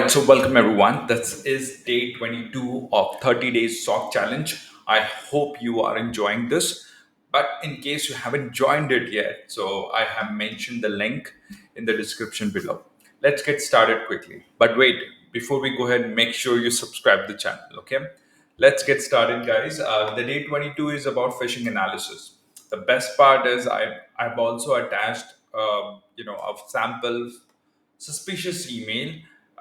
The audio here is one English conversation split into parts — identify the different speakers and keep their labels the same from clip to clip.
Speaker 1: right, so welcome everyone. This is day 22 of 30 days SOC challenge. I hope you are enjoying this. But in case you haven't joined it yet, so I have mentioned the link in the description below. Let's get started quickly. But wait, before we go ahead, make sure you subscribe the channel, okay? Let's get started, guys. The day 22 is about phishing analysis. The best part is I've also attached, a sample suspicious email.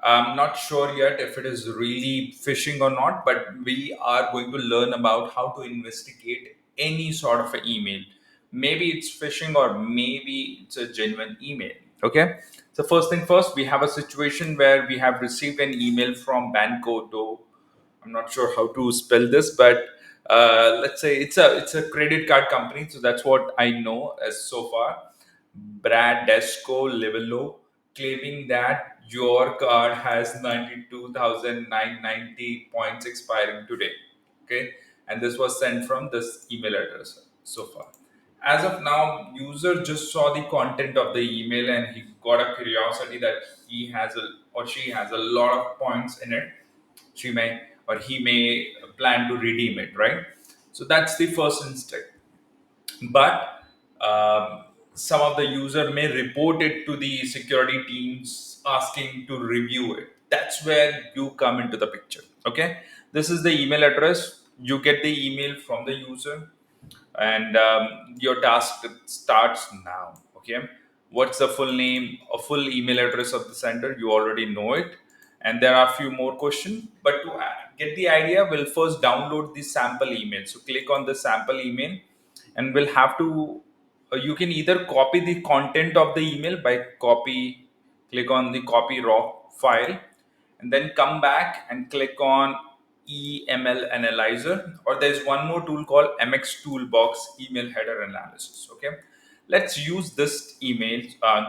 Speaker 1: I'm not sure yet if it is really phishing or not, but we are going to learn about how to investigate any sort of an email. Maybe it's phishing or maybe it's a genuine email. Okay. So first thing first, we have a situation where we have received an email from Banco do. I'm not sure how to spell this, but let's say it's a credit card company. So that's what I know as so far. Bradesco Livelo, claiming that your card has 92,990 points expiring today. Okay, and this was sent from this email address so far. As of now, user just saw the content of the email and he got a curiosity that he has a or she has a lot of points in it. She may or he may plan to redeem it, right? So that's the first instinct, but some of the user may report it to the security teams asking to review it. That's where you come into the picture. Okay, this is the email address. You get the email from the user, and your task starts now. Okay, what's the full name or full email address of the sender? You already know it, and there are a few more questions, but to get the idea, we'll first download the sample email. So click on the sample email, and we'll have to you can either copy the content of the email by click on the copy raw file, and then come back and click on EML analyzer, or there's one more tool called MX Toolbox email header analysis. Okay, let's use this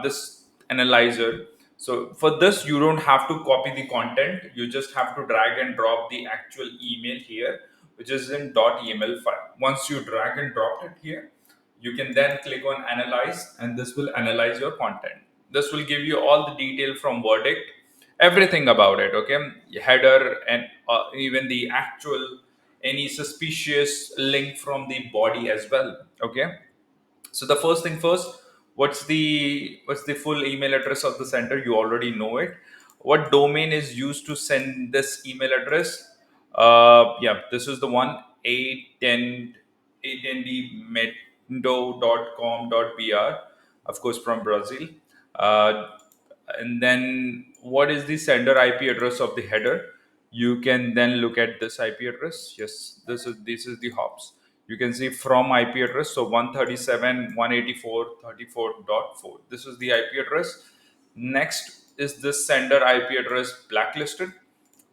Speaker 1: this analyzer. So for this, you don't have to copy the content. You just have to drag and drop the actual email here, which is in .eml file. Once you drag and drop it here, you can then click on analyze, and this will analyze your content. This will give you all the detail from verdict, everything about it. Okay, header, and even the actual any suspicious link from the body as well. Okay, so the first thing first, what's the full email address of the center? You already know it. What domain is used to send this email address? Yeah, this is the one, 810 8ndmendo.com.br, of course, from Brazil. uh, and then what is the sender IP address of the header? You can then look at this IP address. Yes, this is the hops. You can see from IP address, so 137.184.34.4. This is the IP address. Next is this sender IP address blacklisted.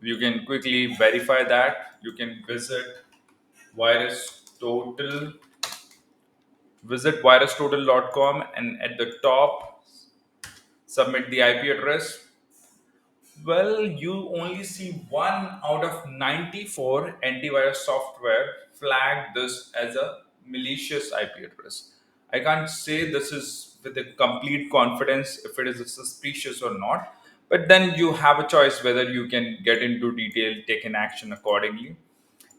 Speaker 1: You can quickly verify that. You can virus total virustotal.com, and at the top submit the IP address. Well, you only see 1 out of 94 antivirus software flag this as a malicious IP address. I can't say this is with a complete confidence if it is a suspicious or not, but then you have a choice whether you can get into detail, take an action accordingly.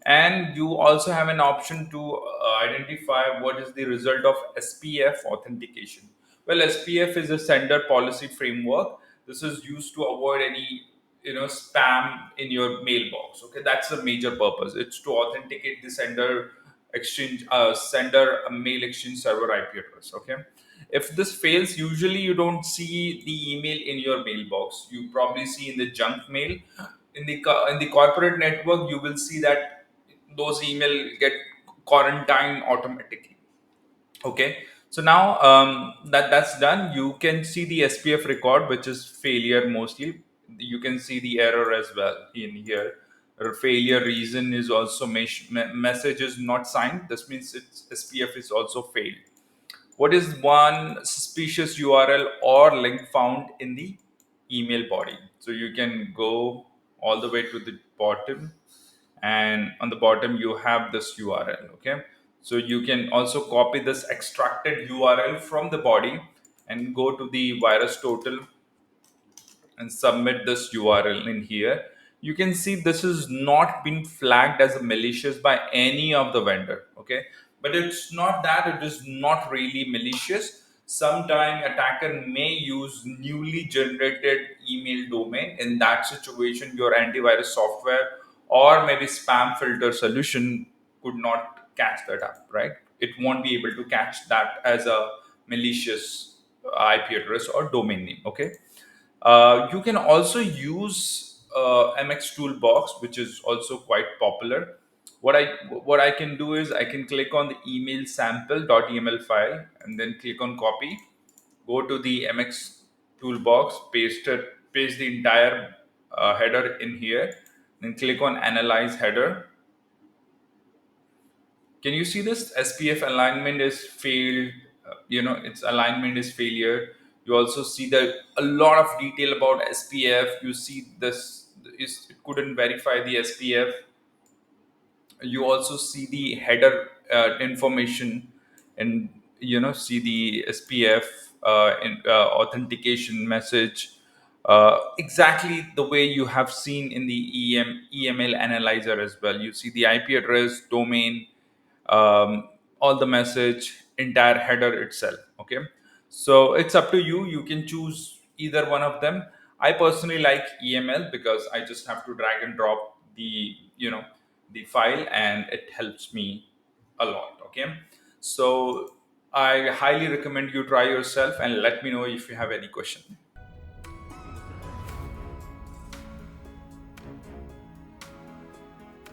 Speaker 1: And you also have an option to identify what is the result of SPF authentication. Well, SPF is a sender policy framework. This is used to avoid any spam in your mailbox. Okay, that's the major purpose. It's to authenticate the sender mail exchange server IP address. Okay, if this fails, usually you don't see the email in your mailbox. You probably see in the junk mail. In the corporate network, you will see that those email get quarantined automatically. Okay, so now that's done, you can see the SPF record, which is failure mostly. You can see the error as well in here. Failure reason is also message is not signed. This means its SPF is also failed. What is one suspicious URL or link found in the email body? So you can go all the way to the bottom, and on the bottom you have this URL. Okay, so you can also copy this extracted URL from the body and go to the virus total and submit this URL in here, you can see this is not been flagged as a malicious by any of the vendor. Okay, but it's not that it is not really malicious. Sometime attacker may use newly generated email domain. In that situation, your antivirus software or maybe spam filter solution could not catch that up, right? It won't be able to catch that as a malicious IP address or domain name. Okay, you can also use MX Toolbox, which is also quite popular. What I can do is I can click on the email sample.yml file and then click on copy. Go to the MX Toolbox, paste the entire header in here. Then click on Analyze Header. Can you see this? SPF alignment is failed. Its alignment is failure. You also see that a lot of detail about SPF. You see this is it couldn't verify the SPF. You also see the header information, and see the SPF authentication message, exactly the way you have seen in the EML analyzer as well. You see the IP address, domain, all the message, entire header itself. Okay, so it's up to you. You can choose either one of them. I personally like EML because I just have to drag and drop the file, and it helps me a lot. Okay, so I highly recommend you try yourself and let me know if you have any question.